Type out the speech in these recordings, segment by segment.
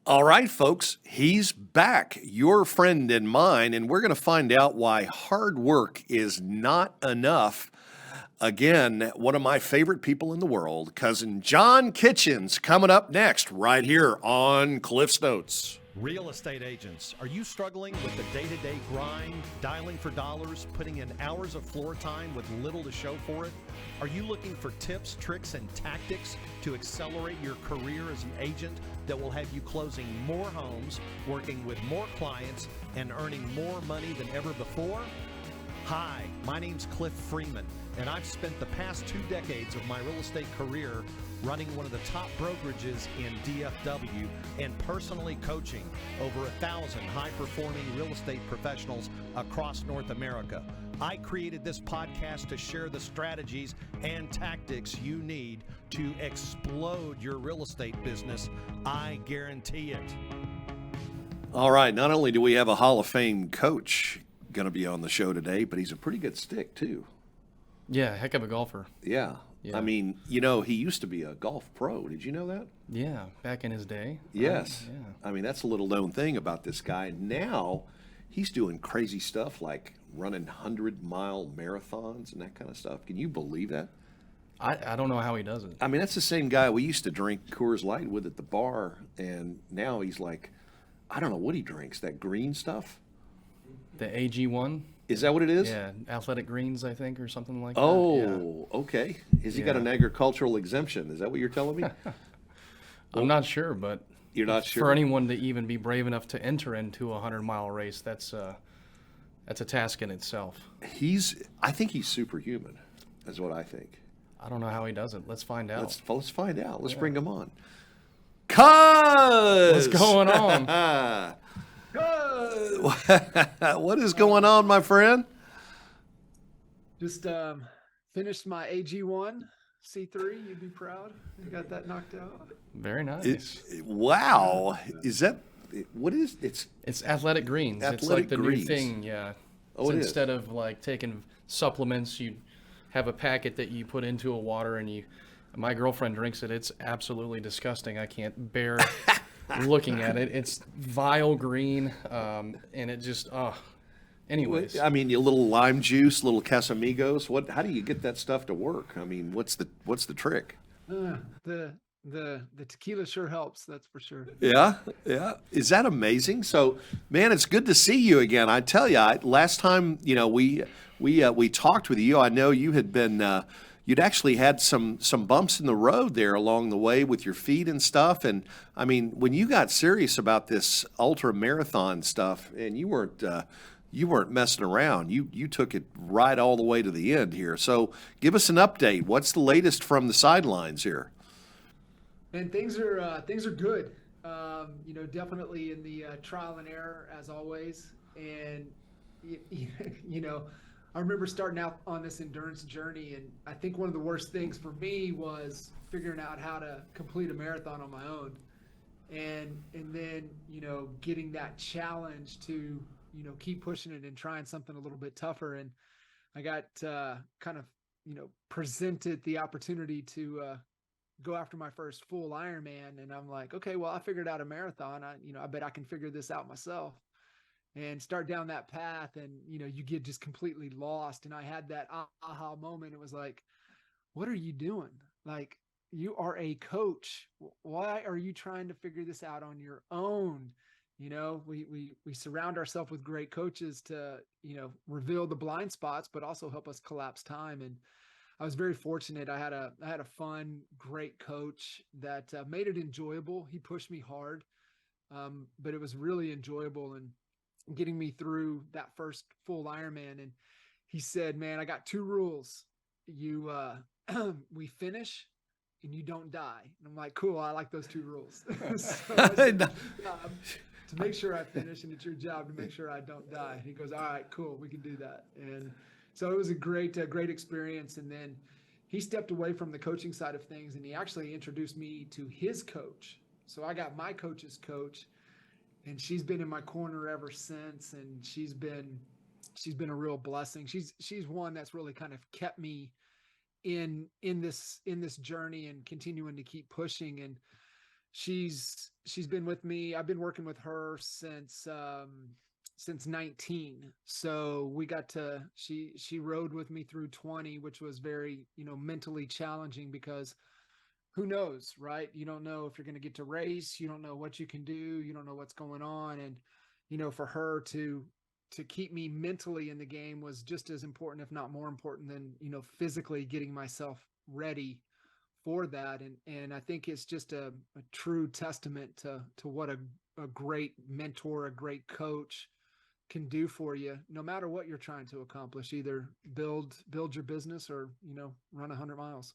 All right, folks, he's back, your friend and mine, and we're going to find out why hard work is not enough. Again, one of my favorite people in the world, cousin John Kitchens, coming up next, right here on Cliff's Notes. Real estate agents, are you struggling with the day-to-day grind, dialing for dollars, putting in hours of floor time with little to show for it? Are you looking for tips, tricks, and tactics to accelerate your career as an agent that will have you closing more homes, working with more clients, and earning more money than ever before? Hi, my name's Cliff Freeman, and I've spent the past 2 decades of my real estate career running one of the top brokerages in DFW and personally coaching over 1,000 high-performing real estate professionals across North America. I created this podcast to share the strategies and tactics you need to explode your real estate business. I guarantee it. All right, not only do we have a Hall of Fame coach going to be on the show today, but he's a pretty good stick, too. Yeah, heck of a golfer. Yeah. I mean, he used to be a golf pro. Did you know that? Yeah, back in his day. Yes. Yeah. I mean, that's a little known thing about this guy. Now he's doing crazy stuff like running 100-mile marathons and that kind of stuff. Can you believe that? I don't know how he does it. I mean, that's the same guy we used to drink Coors Light with at the bar, and now he's like, I don't know what he drinks, that green stuff? The AG1? Is that what it is? Yeah, athletic greens, I think, or something like that. Okay. Has he got an agricultural exemption? Is that what you're telling me? I'm not sure, but you're not sure. For anyone to even be brave enough to enter into a 100-mile race, that's a task in itself. I think he's superhuman. That's what I think. I don't know how he does it. Let's find out. Let's find out. Let's bring him on. Cuz! What's going on? What is going on, my friend? Just finished my AG1 C3. You'd be proud. You got that knocked out. Very nice. Wow. Is that what is it's athletic greens. It's like the new thing, yeah. So instead of like taking supplements, you have a packet that you put into a water and my girlfriend drinks it. It's absolutely disgusting. I can't bear looking at it. It's vile green, and it just anyways. I mean, a little lime juice, little Casamigos. How do you get that stuff to work? I mean, what's the trick? The tequila sure helps, that's for sure. Yeah. Is that amazing? So, man, it's good to see you again. I tell you, last time we talked with you, I know you had been. You'd actually had some bumps in the road there along the way with your feet and stuff. And I mean, when you got serious about this ultra marathon stuff, and you weren't messing around. You took it right all the way to the end here. So give us an update. What's the latest from the sidelines here? And things are good. Definitely in the trial and error as always. And I remember starting out on this endurance journey, and I think one of the worst things for me was figuring out how to complete a marathon on my own, and then getting that challenge to keep pushing it and trying something a little bit tougher. And I got kind of presented the opportunity to go after my first full Ironman, and I'm like, okay, well, I figured out a marathon. I bet I can figure this out myself. And start down that path, and you get just completely lost. And I had that aha moment. It was like, what are you doing? Like, you are a coach. Why are you trying to figure this out on your own? We surround ourselves with great coaches to reveal the blind spots, but also help us collapse time. And I was very fortunate. I had a fun, great coach that made it enjoyable. He pushed me hard, but it was really enjoyable and getting me through that first full Ironman. And he said, man, I got 2 rules. We finish and you don't die. And I'm like, cool. I like those 2 rules. So to make sure I finish, and it's your job to make sure I don't die. And he goes, all right, cool. We can do that. And so it was a great experience. And then he stepped away from the coaching side of things, and he actually introduced me to his coach. So I got my coach's coach, and she's been in my corner ever since. And she's been a real blessing. She's one that's really kind of kept me in this journey and continuing to keep pushing. And she's been with me. I've been working with her since 19. So she rode with me through 20, which was very, mentally challenging because who knows, right? You don't know if you're going to get to race. You don't know what you can do. You don't know what's going on. And, for her to keep me mentally in the game was just as important, if not more important than, physically getting myself ready for that. And I think it's just a true testament to what a great mentor, a great coach can do for you, no matter what you're trying to accomplish, either build your business or, run 100 miles.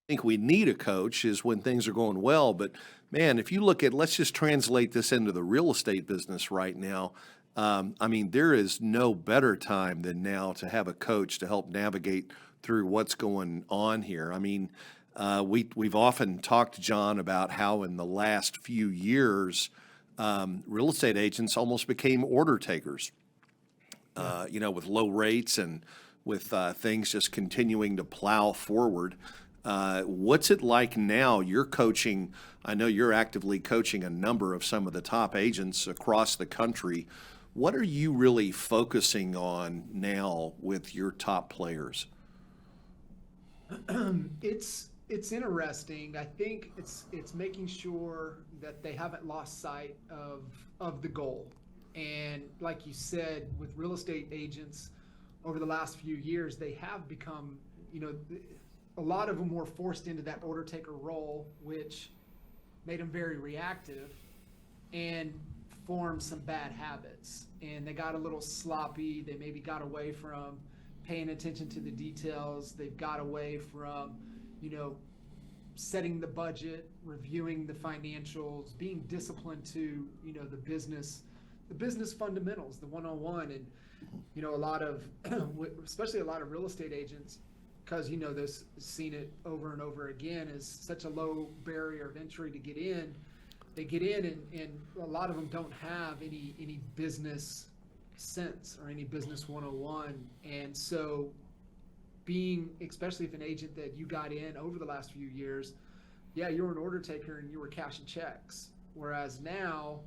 Think we need a coach is when things are going well. But man, if you look at, let's just translate this into the real estate business right now. I mean, there is no better time than now to have a coach to help navigate through what's going on here. I mean, we've often talked, John, about how in the last few years, real estate agents almost became order takers. With low rates and with things just continuing to plow forward. What's it like now? You're coaching, I know you're actively coaching a number of some of the top agents across the country. What are you really focusing on now with your top players? It's interesting. I think it's making sure that they haven't lost sight of the goal. And like you said, with real estate agents over the last few years, they have become, a lot of them were forced into that order taker role, which made them very reactive and formed some bad habits. And they got a little sloppy. They maybe got away from paying attention to the details. They've got away from, setting the budget, reviewing the financials, being disciplined to, the business fundamentals, the 101. And, a lot of, especially a lot of real estate agents, because this, seen it over and over again, is such a low barrier of entry to get in. They get in and a lot of them don't have any business sense or any business 101. And so being, especially if an agent that you got in over the last few years, yeah, you were an order taker and you were cashing checks. Whereas now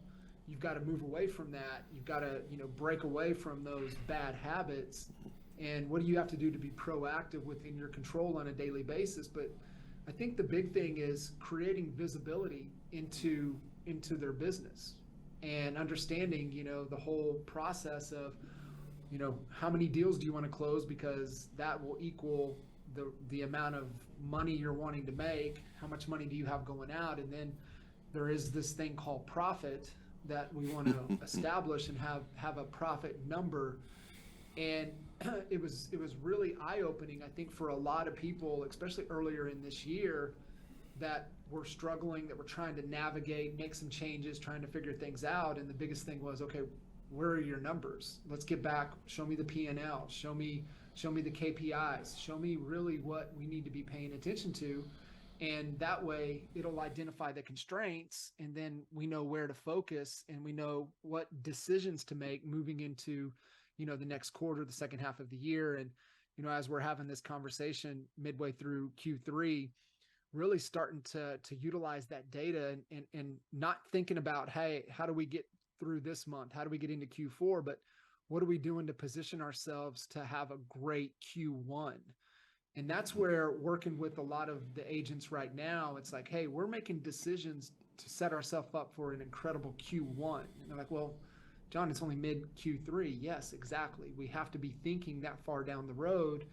you've got to move away from that. You've got to, break away from those bad habits. And what do you have to do to be proactive within your control on a daily basis? But I think the big thing is creating visibility into their business and understanding, the whole process of, how many deals do you want to close, because that will equal the amount of money you're wanting to make. How much money do you have going out? And then there is this thing called profit that we want to establish and have a profit number. And it was really eye-opening, I think, for a lot of people, especially earlier in this year, that were struggling, that were trying to navigate, make some changes, trying to figure things out. And the biggest thing was, okay, where are your numbers? Let's get back. Show me the P&L. Show me the KPIs. Show me really what we need to be paying attention to. And that way it'll identify the constraints, and then we know where to focus and we know what decisions to make moving into, the next quarter, the second half of the year. And, as we're having this conversation midway through Q3, really starting to utilize that data and not thinking about, hey, how do we get through this month? How do we get into Q4? But what are we doing to position ourselves to have a great Q1? And that's where, working with a lot of the agents right now, it's like, hey, we're making decisions to set ourselves up for an incredible Q1. And they're like, well, John, it's only mid Q3. Yes, exactly. We have to be thinking that far down the road.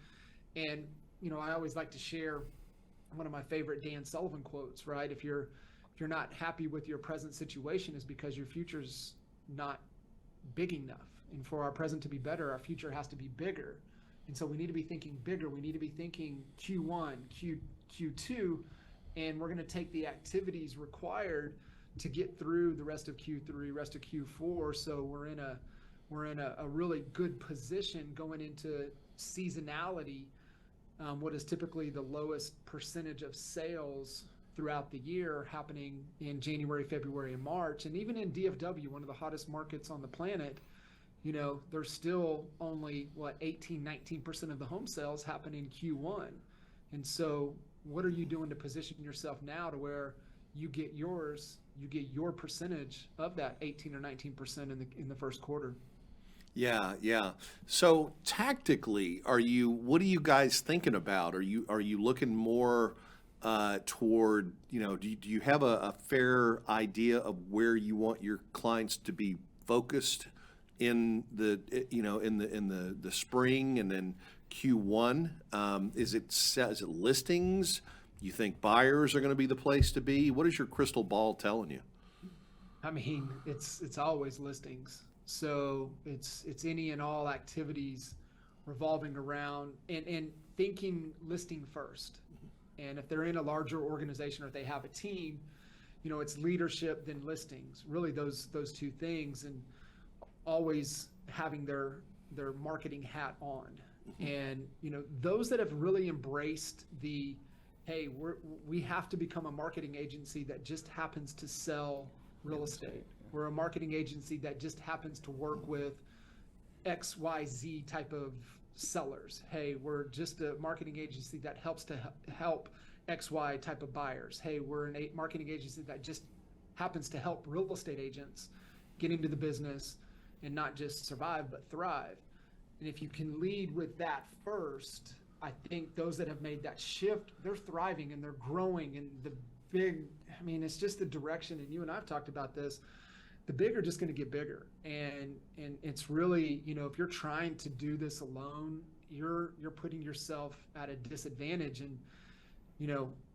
And, I always like to share one of my favorite Dan Sullivan quotes, right? If you're not happy with your present situation, is because your future's not big enough. And for our present to be better, our future has to be bigger. And so we need to be thinking bigger. We need to be thinking Q1, Q2, and we're going to take the activities required to get through the rest of Q3, rest of Q4. So we're in a really good position going into seasonality, what is typically the lowest percentage of sales throughout the year happening in January, February, and March. And even in DFW, one of the hottest markets on the planet, there's still only 18, 19% of the home sales happen in Q1. And so what are you doing to position yourself now to where you get your percentage of that 18 or 19% in the first quarter? Yeah, yeah. So tactically, what are you guys thinking about? Are you looking more toward, do you have a fair idea of where you want your clients to be focused in the spring and then Q1? Is it listings? You think buyers are going to be the place to be? What is your crystal ball telling you? I mean, it's always listings. So it's any and all activities revolving around and thinking listing first. And if they're in a larger organization or if they have a team, it's leadership then listings. Really those two things, and always having their marketing hat on. And those that have really embraced the, hey, we have to become a marketing agency that just happens to sell real estate. We're a marketing agency that just happens to work with XYZ type of sellers. Hey, we're just a marketing agency that helps to help XY type of buyers. Hey, we're a marketing agency that just happens to help real estate agents get into the business and not just survive, but thrive. And if you can lead with that first, I think those that have made that shift, they're thriving and they're growing. And it's just the direction, and you and I've talked about this, the big are just going to get bigger. And it's really, if you're trying to do this alone, you're putting yourself at a disadvantage. And,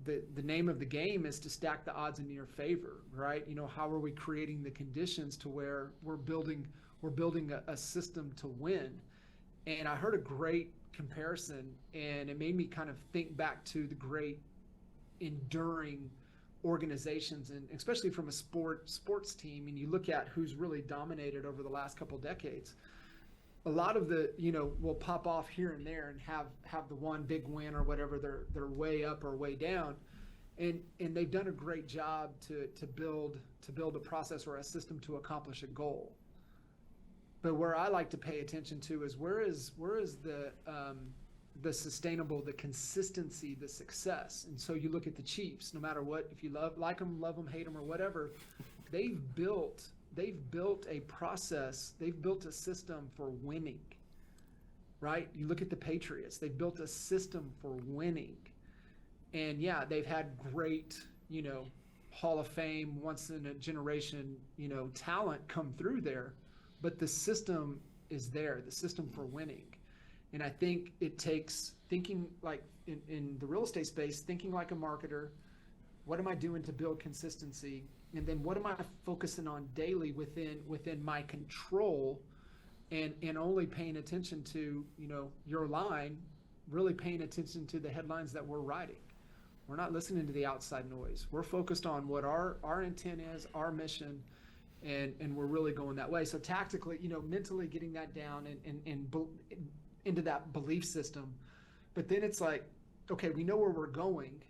the name of the game is to stack the odds into your favor, right? How are we creating the conditions to where we're building a system to win? And I heard a great comparison, and it made me kind of think back to the great enduring organizations, and especially from a sports team, and you look at who's really dominated over the last couple of decades. A lot of the will pop off here and there and have the one big win or whatever, they're way up or way down, and they've done a great job to build a process or a system to accomplish a goal. But where I like to pay attention to is where is the sustainable, the consistency, the success. And so you look at the Chiefs, no matter what, if you like them, love them, hate them, or whatever, they've built a process, they've built a system for winning, right? You look at the Patriots, they've built a system for winning. And yeah, they've had great, Hall of Fame, once in a generation, talent come through there, but the system is there, the system for winning. And I think it takes thinking like in the real estate space, thinking like a marketer. What am I doing to build consistency? And then what am I focusing on daily within my control, and only paying attention to, your line, really paying attention to the headlines that we're writing. We're not listening to the outside noise. We're focused on what our intent is, our mission, and we're really going that way. So tactically, mentally getting that down and into that belief system. But then it's like, okay, we know where we're going.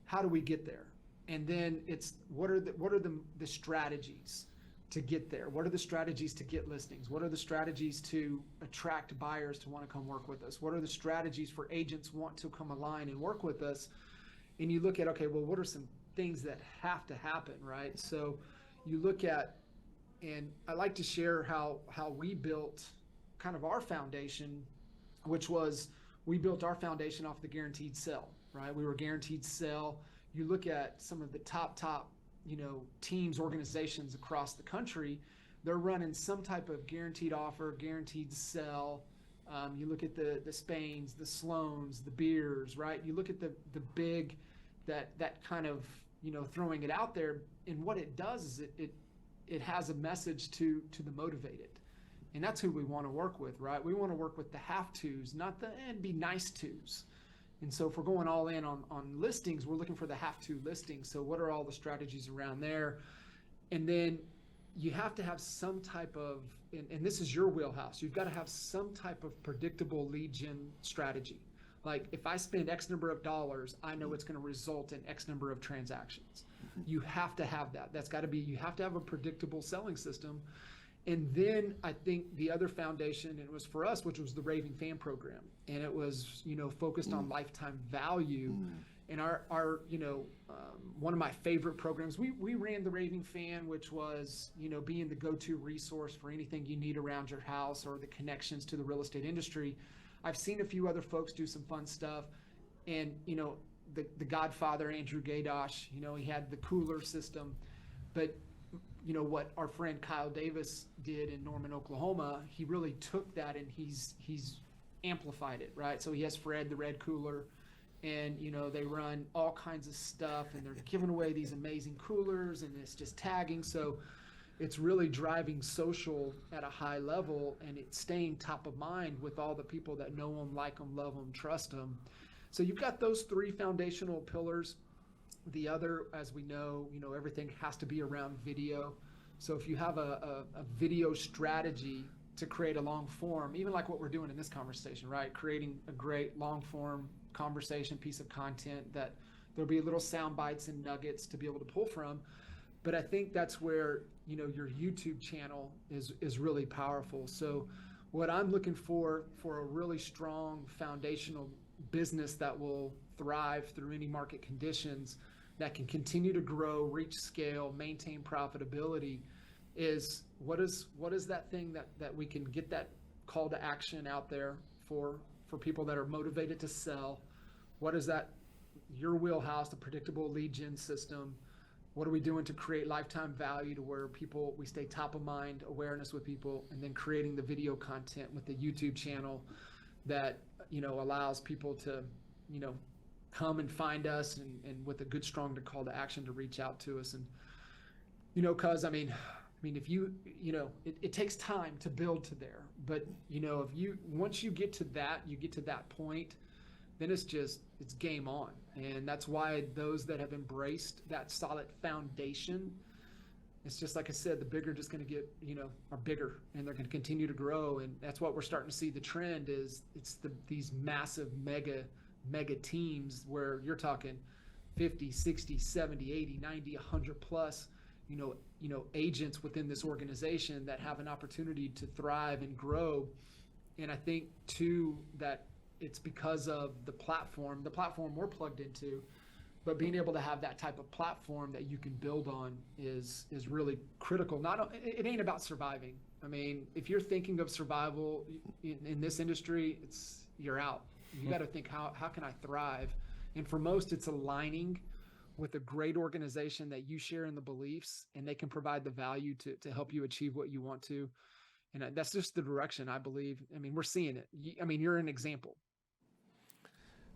How do we get there? And then it's what are the strategies to get there? What are the strategies to get listings? What are the strategies to attract buyers to want to come work with us? What are the strategies for agents want to come align and work with us? And you look at, okay, well, what are some things that have to happen, right? So you look at, and I like to share how we built kind of our foundation, which was we built our foundation off the guaranteed sell, right? We were guaranteed sell. You look at some of the top, teams, organizations across the country, they're running some type of guaranteed offer, guaranteed sell. You look at the Spains, the Sloans, the Beers, right? You look at the big, that kind of, throwing it out there. And what it does is it has a message to the motivated. And that's who we want to work with, right? We want to work with the have-tos, not the and be nice tos. And so if we're going all in on listings, we're looking for the have-to listings. So what are all the strategies around there? And then you have to have some type of, and this is your wheelhouse, you've got to have some type of predictable lead gen strategy. Like if I spend X number of dollars, I know it's going to result in X number of transactions. You have to have that. That's got to be, you have to have a predictable selling system. And then I think the other foundation, and it was for us, which was the Raving Fan Program. And it was, focused on lifetime value. And our one of my favorite programs, we ran the Raving Fan, which was, being the go-to resource for anything you need around your house or the connections to the real estate industry. I've seen a few other folks do some fun stuff. And, the Godfather, Andrew Gaydosh, he had the cooler system. But, what our friend Kyle Davis did in Norman, Oklahoma, he really took that and he's amplified it, right? So he has Fred, the red cooler, and they run all kinds of stuff, and they're giving away these amazing coolers, and it's just tagging. So it's really driving social at a high level, and it's staying top of mind with all the people that know them, like them, love them, trust them. So you've got those three foundational pillars. The other, as we know, everything has to be around video. So if you have a video strategy to create a long form, even like what we're doing in this conversation, right? Creating a great long form conversation piece of content that there'll be little sound bites and nuggets to be able to pull from. But I think that's where, your YouTube channel is really powerful. So what I'm looking for a really strong foundational business that will thrive through any market conditions, that can continue to grow, reach scale, maintain profitability, is what is that thing that we can get that call to action out there for people that are motivated to sell. What is that, your wheelhouse, the predictable lead gen system? What are we doing to create lifetime value to where we stay top of mind awareness with people, and then creating the video content with the YouTube channel that, allows people to, come and find us, and with a good, strong call to action to reach out to us. And, cause if it takes time to build to there, but once you get to that point, then it's game on. And that's why those that have embraced that solid foundation, it's just like I said, the bigger just going to get, are bigger, and they're going to continue to grow. And that's what we're starting to see. The trend is these massive mega teams where you're talking 50, 60, 70, 80, 90, 100 plus, agents within this organization that have an opportunity to thrive and grow. And I think too, that it's because of the platform we're plugged into, but being able to have that type of platform that you can build on is really critical. It ain't about surviving. If you're thinking of survival in this industry, you're out. You got to think, how can I thrive? And for most, it's aligning with a great organization that you share in the beliefs, and they can provide the value to help you achieve what you want to. And that's just the direction, I believe. We're seeing it. You're an example.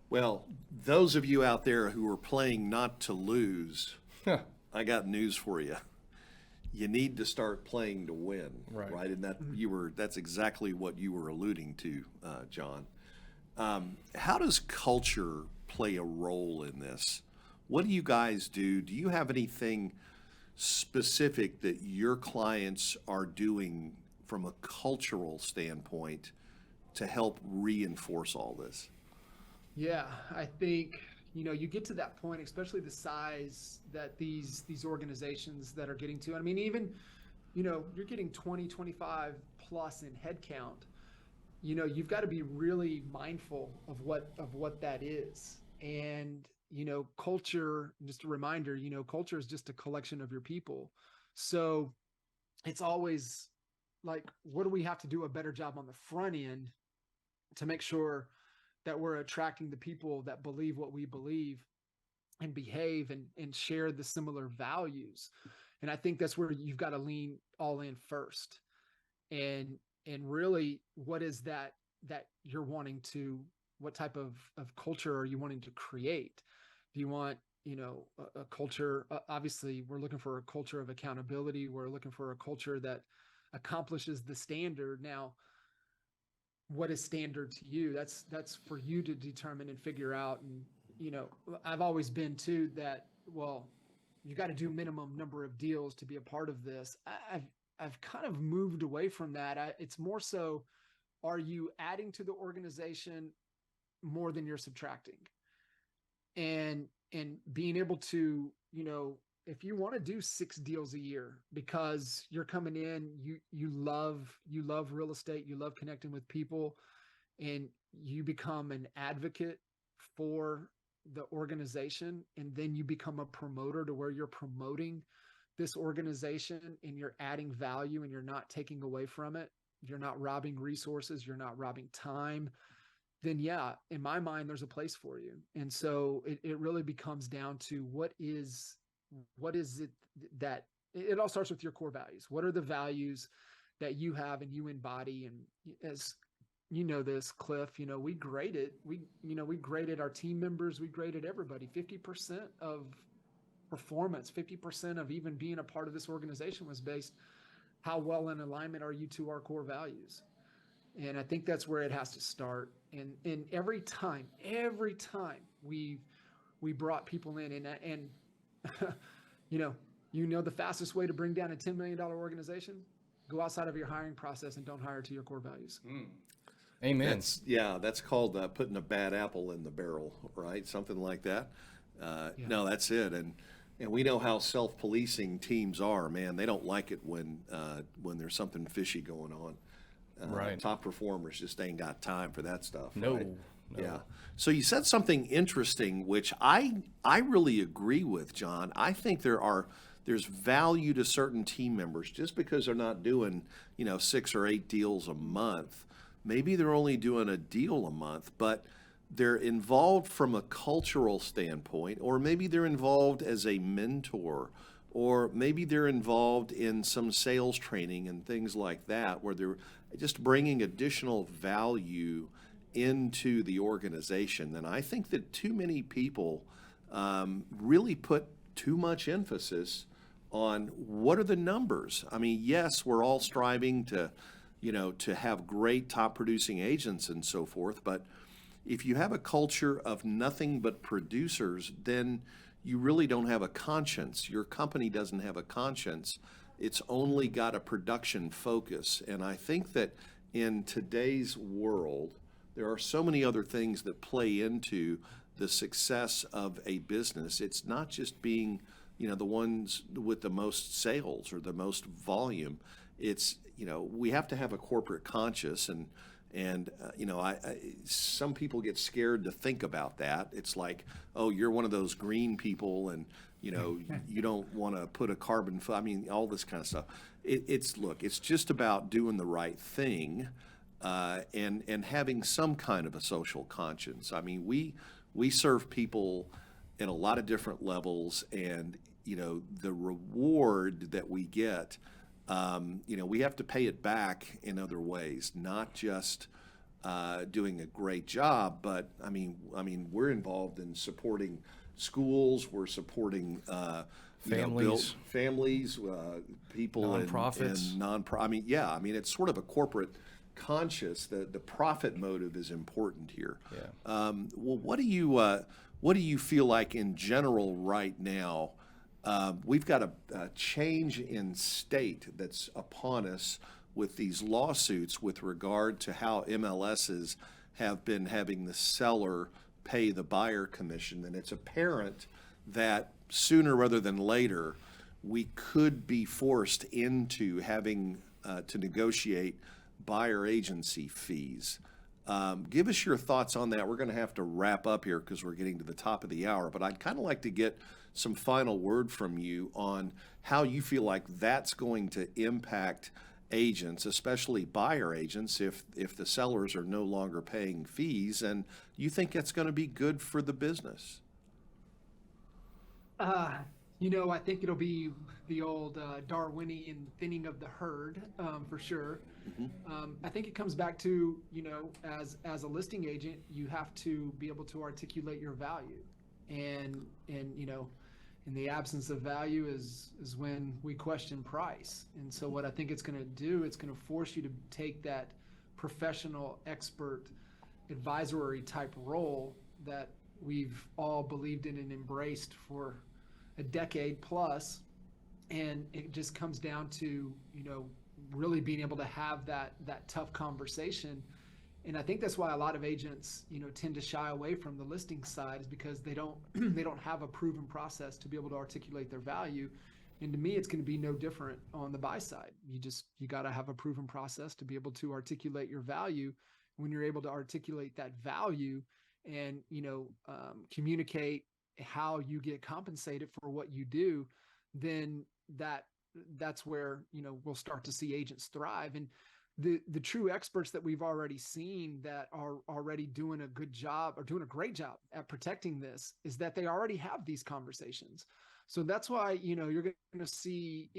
Well, those of you out there who are playing not to lose, I got news for you. You need to start playing to win, right? And that's exactly what you were alluding to, John. How does culture play a role in this? What do you guys do? Do you have anything specific that your clients are doing from a cultural standpoint to help reinforce all this? Yeah, I think, you get to that point, especially the size that these organizations that are getting to. Even, you're getting 20, 25 plus in headcount. You've got to be really mindful of what that is. And, culture, just a reminder, culture is just a collection of your people. So it's always like, what do we have to do a better job on the front end to make sure that we're attracting the people that believe what we believe and behave and share the similar values. And I think that's where you've got to lean all in first. And really, what is that you're wanting to, what type of culture are you wanting to create? Do you want, a culture, obviously we're looking for a culture of accountability. We're looking for a culture that accomplishes the standard. Now, what is standard to you? That's for you to determine and figure out. And, I've always been too that, well, you got to do minimum number of deals to be a part of this. I've kind of moved away from that. It's more so, are you adding to the organization more than you're subtracting? And being able to, if you want to do 6 deals a year because you're coming in, you love real estate, you love connecting with people, and you become an advocate for the organization, and then you become a promoter to where you're promoting this organization and you're adding value and you're not taking away from it, you're not robbing resources, you're not robbing time, then yeah, in my mind, there's a place for you. And so it really becomes down to what is it that it all starts with your core values. What are the values that you have and you embody? And as you know this, Cliff, we graded our team members, we graded everybody 50% of performance, 50% of even being a part of this organization was based how well in alignment are you to our core values. And I think that's where it has to start. And every time we brought people in, and the fastest way to bring down a $10 million organization, go outside of your hiring process and don't hire to your core values. Amen. That's called putting a bad apple in the barrel, right? Something like that. No, that's it. And we know how self-policing teams are, man. They don't like it when there's something fishy going on. Right. Top performers just ain't got time for that stuff. No, right? no. Yeah. So you said something interesting, which I really agree with, John. I think there's value to certain team members just because they're not doing 6 or 8 deals a month. Maybe they're only doing a deal a month, but they're involved from a cultural standpoint, or maybe they're involved as a mentor, or maybe they're involved in some sales training and things like that, where they're just bringing additional value into the organization. And I think that too many people really put too much emphasis on what are the numbers. I mean, yes, we're all striving to have great top producing agents and so forth, but if you have a culture of nothing but producers, then you really don't have a conscience. Your company doesn't have a conscience. It's only got a production focus. And I think that in today's world, there are so many other things that play into the success of a business. It's not just being, the ones with the most sales or the most volume. It's, we have to have a corporate conscience, and some people get scared to think about that. It's like, oh, you're one of those green people, and you don't want to put a carbon. All this kind of stuff. It's just about doing the right thing, and having some kind of a social conscience. I mean, we serve people at a lot of different levels, and the reward that we get. We have to pay it back in other ways, not just doing a great job, but I mean, we're involved in supporting schools, we're supporting families, people, nonprofits, and it's sort of a corporate conscious. The profit motive is important here. Yeah. Well, what do you feel like in general right now? We've got a change in state that's upon us with these lawsuits with regard to how MLSs have been having the seller pay the buyer commission. And it's apparent that sooner rather than later, we could be forced into having to negotiate buyer agency fees. Give us your thoughts on that. We're going to have to wrap up here because we're getting to the top of the hour, but I'd kind of like to get some final word from you on how you feel like that's going to impact agents, especially buyer agents, if the sellers are no longer paying fees, and you think it's going to be good for the business. I think it'll be the old Darwinian thinning of the herd, for sure. Mm-hmm. I think it comes back to, as a listing agent, you have to be able to articulate your value, and in the absence of value is when we question price. And so what I think it's going to do, it's going to force you to take that professional, expert, advisory type role that we've all believed in and embraced for a decade plus. And it just comes down to, really being able to have that tough conversation. And I think that's why a lot of agents, tend to shy away from the listing side, is because they don't have a proven process to be able to articulate their value. And to me, it's going to be no different on the buy side. You got to have a proven process to be able to articulate your value. When you're able to articulate that value, and, communicate how you get compensated for what you do, then that's where, we'll start to see agents thrive. And the true experts that we've already seen that are already doing a good job or doing a great job at protecting this is that they already have these conversations. So that's why, you're going to see,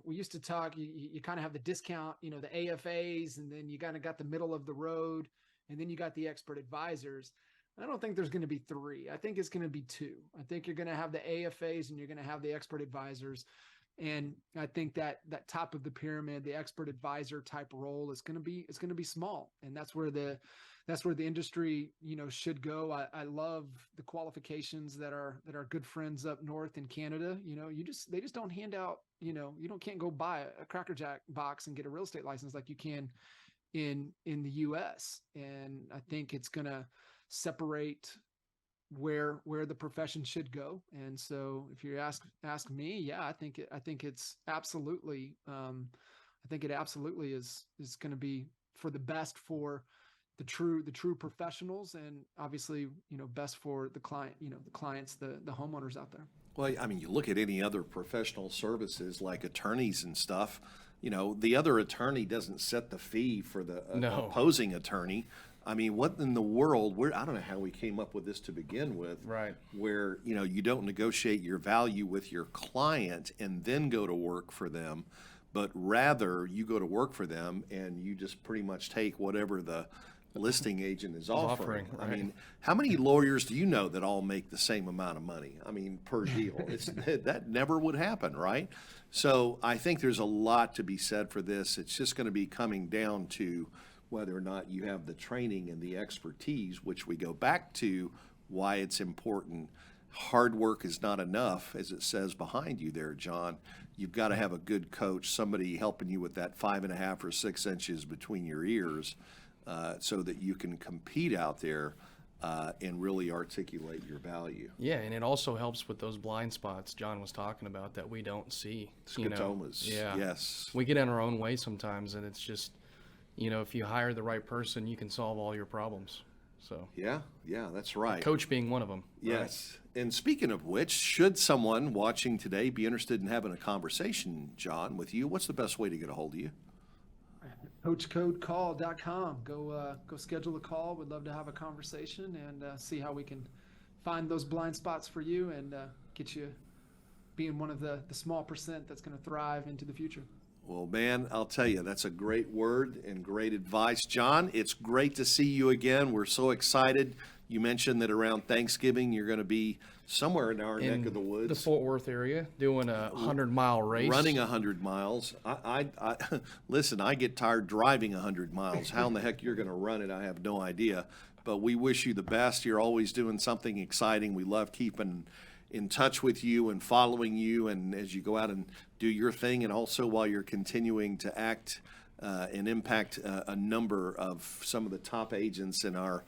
we used to talk, you kind of have the discount, the AFAs, and then you kind of got the middle of the road, and then you got the expert advisors. I don't think there's going to be three. I think it's going to be two. I think you're going to have the AFAs and you're going to have the expert advisors. And I think that top of the pyramid, the expert advisor type role is going to be small. And that's where the industry, should go. I love the qualifications that our good friends up north in Canada. They just don't hand out, can't go buy a Cracker Jack box and get a real estate license like you can in the US. And I think it's going to separate where the profession should go. And so if you ask me, yeah, I think it's absolutely, I think it absolutely is going to be for the best for the true professionals, and obviously, best for the client, the clients, the homeowners out there. Well, I mean, you look at any other professional services like attorneys and stuff, the other attorney doesn't set the fee for the opposing attorney. I mean, what in the world? I don't know how we came up with this to begin with. Right. Where, you don't negotiate your value with your client and then go to work for them, but rather you go to work for them and you just pretty much take whatever the listing agent is offering. Right. I mean, how many lawyers do you know that all make the same amount of money? I mean, per deal. That never would happen, right? So I think there's a lot to be said for this. It's just going to be coming down to whether or not you have the training and the expertise, which we go back to why it's important. Hard work is not enough, as it says behind you there, John. You've got to have a good coach, somebody helping you with that 5.5 or 6 inches between your ears, so that you can compete out there and really articulate your value. Yeah, and it also helps with those blind spots John was talking about that we don't see. Scotomas. Yeah. Yes. We get in our own way sometimes, and it's just, if you hire the right person, you can solve all your problems. So yeah, that's right. Coach being one of them. Yes. Right? And speaking of which, should someone watching today be interested in having a conversation, John, with you, what's the best way to get a hold of you? CoachCodeCall.com. Go schedule a call. We'd love to have a conversation and see how we can find those blind spots for you and get you being one of the small percent that's going to thrive into the future. Well, man, I'll tell you, that's a great word and great advice. John, it's great to see you again. We're so excited. You mentioned that around Thanksgiving you're going to be somewhere in our neck of the woods. The Fort Worth area, doing a 100-mile race. Running 100 miles. I listen, I get tired driving 100 miles. How in the heck you're going to run it, I have no idea. But we wish you the best. You're always doing something exciting. We love keeping in touch with you and following you, and as you go out and do your thing, and also while you're continuing to act and impact a number of some of the top agents in our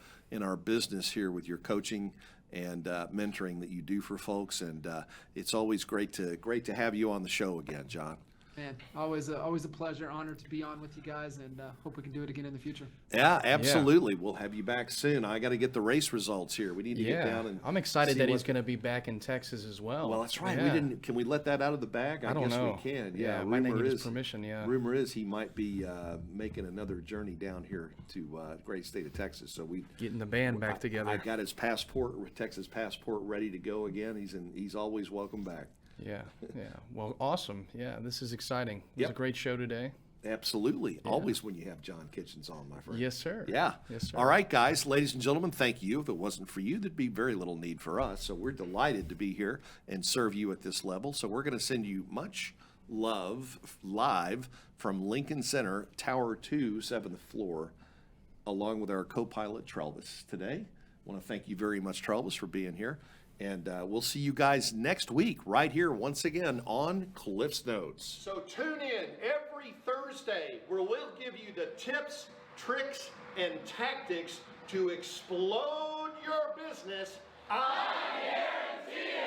business here with your coaching and mentoring that you do for folks. And it's always great to have you on the show again, John. Man, always a pleasure, honored to be on with you guys, and hope we can do it again in the future. Yeah, absolutely. Yeah. We'll have you back soon. I got to get the race results here. We need to get down and I'm excited that he's going to be back in Texas as well. Well, that's right. Yeah. Can we let that out of the bag? I don't guess know. We can. Yeah, might need his permission. Yeah. Rumor is he might be making another journey down here to great state of Texas. So we getting the band back together. I got his passport, Texas passport, ready to go again. He's always welcome back. Yeah. Well, awesome. Yeah, this is exciting. It was a great show today. Absolutely. Yeah. Always when you have John Kitchens on, my friend. Yes, sir. Yeah. Yes, sir. All right, guys, ladies and gentlemen, thank you. If it wasn't for you, there'd be very little need for us. So we're delighted to be here and serve you at this level. So we're going to send you much love live from Lincoln Center, Tower 2, 7th floor, along with our co-pilot, Trelvis, today. I want to thank you very much, Trelvis, for being here. And we'll see you guys next week right here once again on Cliff's Notes. So tune in every Thursday where we'll give you the tips, tricks, and tactics to explode your business. I guarantee it.